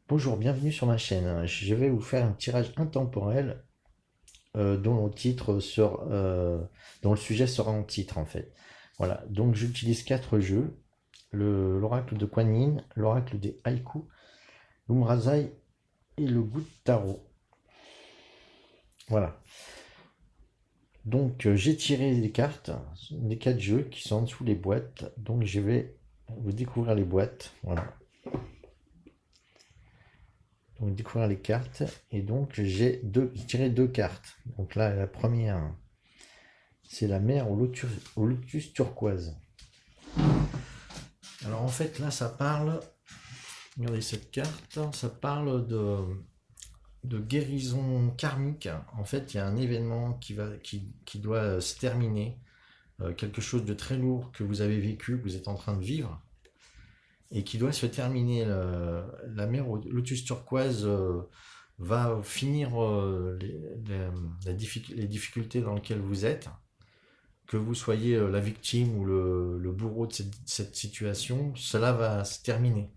Bonjour, bienvenue sur ma chaîne. Je vais vous faire un tirage intemporel dont dont le sujet sera en titre en fait. Voilà, donc j'utilise quatre jeux, l'oracle de Kuan Yin, l'oracle des haïkus, l'Umrazai et le Goût de Tarot. Voilà, donc j'ai tiré les cartes des quatre jeux qui sont en dessous les boîtes, donc je vais vous découvrir les boîtes. Voilà, donc découvrir les cartes et donc j'ai tiré deux cartes. Donc là, la première. C'est la mer au lotus turquoise. Alors en fait là ça parle, regardez cette carte, ça parle de guérison karmique. En fait il y a un événement qui doit se terminer, quelque chose de très lourd que vous avez vécu, que vous êtes en train de vivre, et qui doit se terminer. La mer au lotus turquoise va finir les difficultés dans lesquelles vous êtes, que vous soyez la victime ou le bourreau de cette situation, cela va se terminer.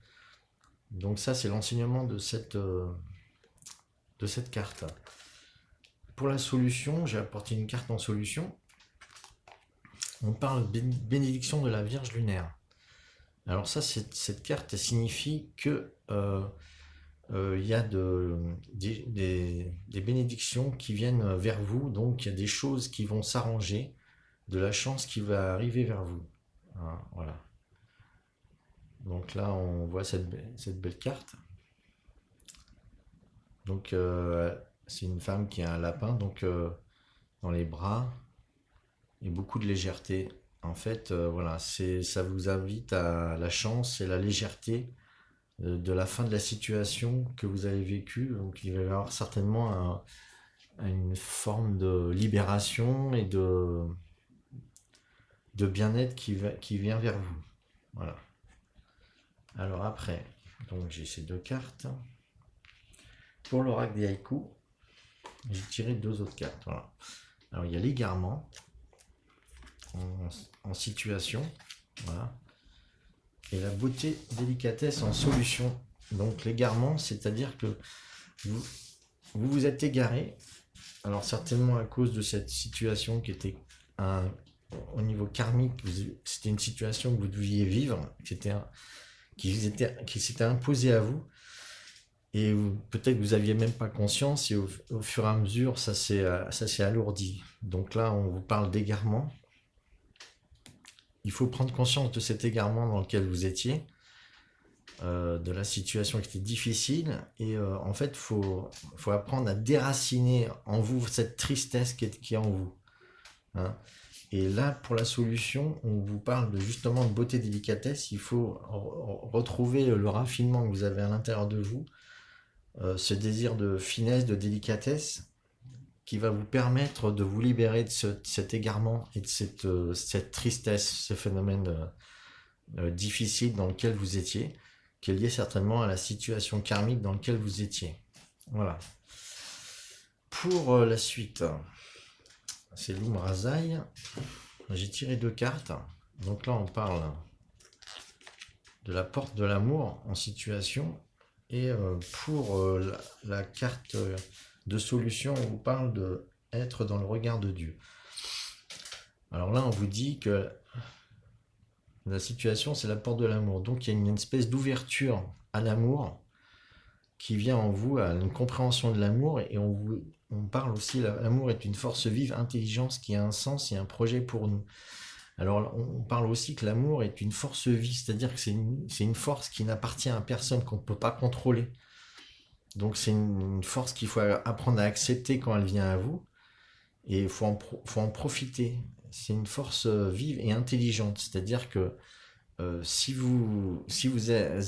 Donc ça, c'est l'enseignement de cette carte. Pour la solution, j'ai apporté une carte en solution. On parle de bénédiction de la Vierge lunaire. Alors ça, cette carte signifie que y a des bénédictions qui viennent vers vous, donc il y a des choses qui vont s'arranger, de la chance qui va arriver vers vous. Voilà. Donc là, on voit cette belle carte. Donc, c'est une femme qui a un lapin donc dans les bras et beaucoup de légèreté. En fait, voilà, ça vous invite à la chance et la légèreté de la fin de la situation que vous avez vécue. Donc, il va y avoir certainement une forme de libération et de bien-être qui vient vers vous. Voilà. Alors après, donc j'ai ces deux cartes. Pour l'oracle des haïkus, j'ai tiré deux autres cartes. Voilà. Alors il y a l'égarement en situation, voilà, et la beauté, délicatesse en solution. Donc l'égarement, c'est-à-dire que vous vous êtes égaré, alors certainement à cause de cette situation qui était au niveau karmique, c'était une situation que vous deviez vivre, qui s'était imposée à vous. Et peut-être que vous n'aviez même pas conscience, et au fur et à mesure, ça s'est alourdi. Donc là, on vous parle d'égarement. Il faut prendre conscience de cet égarement dans lequel vous étiez, de la situation qui était difficile. Et en fait, faut apprendre à déraciner en vous cette tristesse qui est en vous. Hein. Et là, pour la solution, on vous parle justement de beauté délicatesse. Il faut retrouver le raffinement que vous avez à l'intérieur de vous, ce désir de finesse, de délicatesse, qui va vous permettre de vous libérer de cet égarement et de cette tristesse, ce phénomène difficile dans lequel vous étiez, qui est lié certainement à la situation karmique dans laquelle vous étiez. Voilà. Pour la suite, c'est l'Umrazai. J'ai tiré deux cartes. Donc là, on parle de la porte de l'amour en situation. Et pour la carte de solution, on vous parle d'être dans le regard de Dieu. Alors là, on vous dit que la situation, c'est la porte de l'amour. Donc il y a une espèce d'ouverture à l'amour qui vient en vous, à une compréhension de l'amour. Et on parle aussi, l'amour est une force vive, intelligence qui a un sens et un projet pour nous. Alors on parle aussi que l'amour est une force vive, c'est-à-dire que c'est une force qui n'appartient à personne, qu'on ne peut pas contrôler. Donc c'est une force qu'il faut apprendre à accepter quand elle vient à vous, et il faut en profiter. C'est une force vive et intelligente, c'est-à-dire que si vous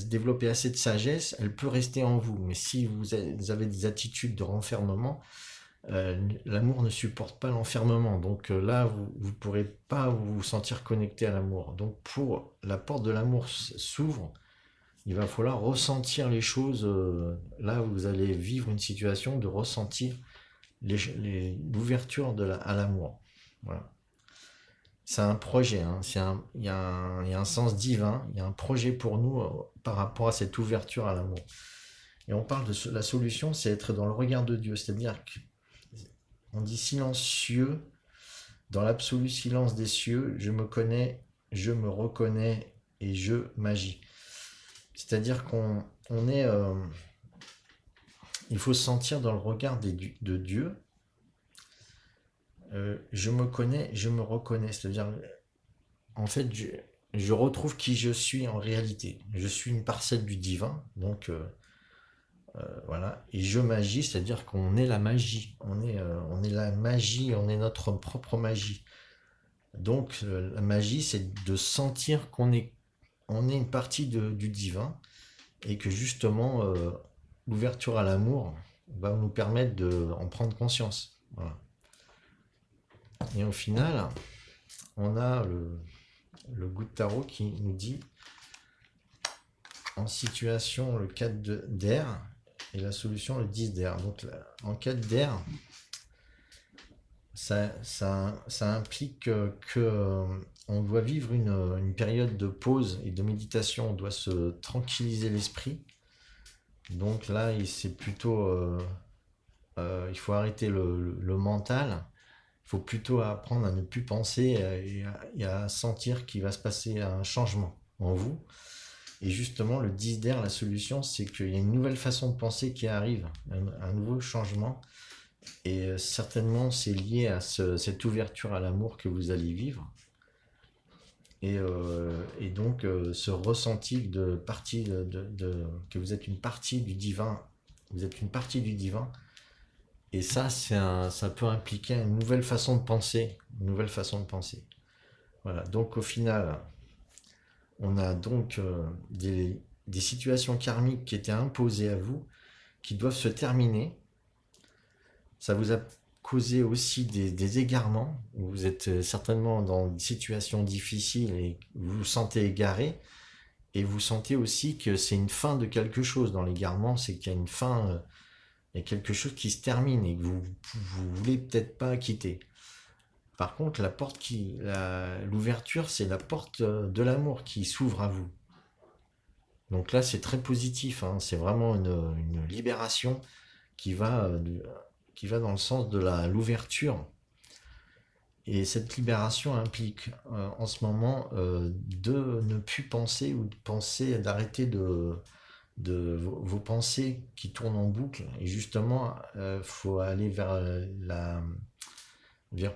développez assez de sagesse, elle peut rester en vous, mais si vous avez des attitudes de renfermement, l'amour ne supporte pas l'enfermement. Donc là, vous ne pourrez pas vous sentir connecté à l'amour. Donc pour la porte de l'amour s'ouvre, il va falloir ressentir les choses. Là, vous allez vivre une situation de ressentir l'ouverture à l'amour. Voilà. C'est un projet, hein. Il y a un sens divin, il y a un projet pour nous par rapport à cette ouverture à l'amour. Et on parle de la solution, c'est être dans le regard de Dieu. C'est-à-dire qu'on dit silencieux, dans l'absolu silence des cieux, je me connais, je me reconnais et je m'agis. C'est-à-dire qu'on est... il faut se sentir dans le regard de Dieu. Je me connais, je me reconnais. C'est-à-dire, en fait, je retrouve qui je suis en réalité. Je suis une parcelle du divin, donc voilà. Et je m'agis, c'est-à-dire qu'on est la magie. On est la magie, on est notre propre magie. Donc la magie, c'est de sentir on est une partie du divin et que justement l'ouverture à l'amour va nous permettre d'en prendre conscience. Voilà. Et au final, on a le goût de tarot qui nous dit en situation le 4 d'air et la solution le 10 d'air. Donc en 4 d'air, ça implique que on doit vivre une période de pause et de méditation, on doit se tranquilliser l'esprit. Donc là, c'est plutôt... il faut arrêter le mental, il faut plutôt apprendre à ne plus penser et à sentir qu'il va se passer un changement en vous. Et justement, le 10 d'air, la solution, c'est qu'il y a une nouvelle façon de penser qui arrive, un nouveau changement. Et certainement, c'est lié à cette ouverture à l'amour que vous allez vivre. Et donc, ce ressenti de partie que vous êtes une partie du divin, vous êtes une partie du divin. Et ça, ça peut impliquer une nouvelle façon de penser, une nouvelle façon de penser. Voilà. Donc, au final, on a donc des situations karmiques qui étaient imposées à vous, qui doivent se terminer. Ça vous a causé aussi des égarements. Vous êtes certainement dans une situation difficile et vous vous sentez égaré. Et vous sentez aussi que c'est une fin de quelque chose. Dans l'égarement, c'est qu'il y a une fin, il y a quelque chose qui se termine et que vous voulez peut-être pas quitter. Par contre, l'ouverture, c'est la porte de l'amour qui s'ouvre à vous. Donc là, c'est très positif. Hein. C'est vraiment une libération qui va dans le sens de l'ouverture. Et cette libération implique en ce moment de ne plus penser ou de penser, d'arrêter de vos pensées qui tournent en boucle. Et justement, faut aller vers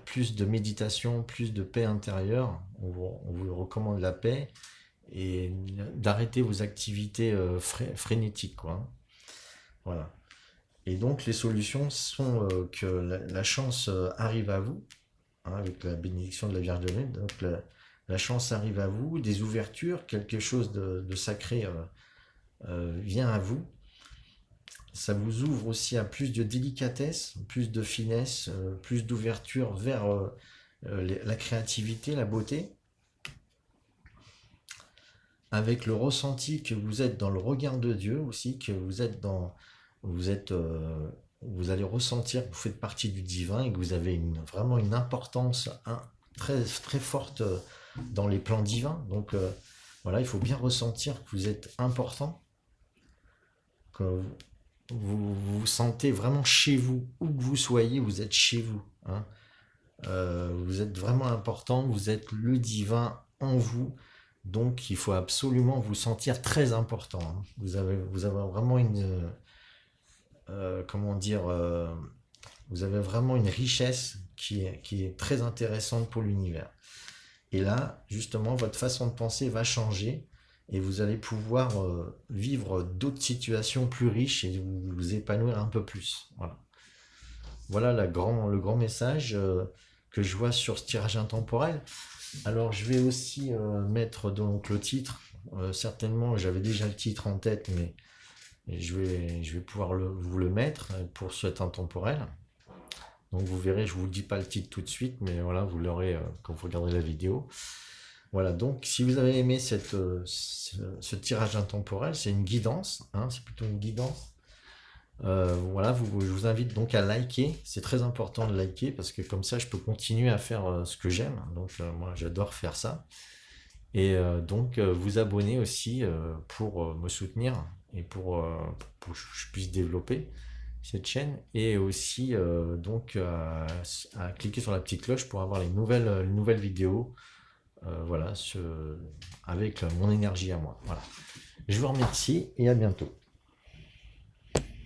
plus de méditation, plus de paix intérieure. On vous recommande la paix et d'arrêter vos activités frénétiques, quoi. Voilà. Et donc les solutions sont que la chance arrive à vous, hein, avec la bénédiction de la Vierge de Lune. Donc la chance arrive à vous, des ouvertures, quelque chose de sacré vient à vous. Ça vous ouvre aussi à plus de délicatesse, plus de finesse, plus d'ouverture vers la créativité, la beauté. Avec le ressenti que vous êtes dans le regard de Dieu aussi, que vous allez ressentir que vous faites partie du divin et que vous avez vraiment une importance très, très forte dans les plans divins. Donc voilà, il faut bien ressentir que vous êtes important, que vous vous sentez vraiment chez vous, où que vous soyez, vous êtes chez vous. Hein. Vous êtes vraiment important, vous êtes le divin en vous. Donc il faut absolument vous sentir très important. Hein. Vous avez vraiment vous avez vraiment une richesse qui est très intéressante pour l'univers. Et là, justement, votre façon de penser va changer et vous allez pouvoir vivre d'autres situations plus riches et vous épanouir un peu plus. Voilà le grand message que je vois sur ce tirage intemporel. Alors, je vais aussi mettre donc le titre. Certainement, j'avais déjà le titre en tête, mais je vais pouvoir vous le mettre pour cet intemporel. Donc, vous verrez, je ne vous dis pas le titre tout de suite, mais voilà, vous l'aurez quand vous regarderez la vidéo. Voilà, donc si vous avez aimé ce tirage intemporel, c'est une guidance, hein, c'est plutôt une guidance. Voilà, je vous invite donc à liker, c'est très important de liker parce que comme ça je peux continuer à faire ce que j'aime, donc moi j'adore faire ça. Et donc vous abonner aussi pour me soutenir et pour que je puisse développer cette chaîne, et aussi donc à cliquer sur la petite cloche pour avoir les nouvelles vidéos, voilà, avec mon énergie à moi. Voilà. Je vous remercie et à bientôt.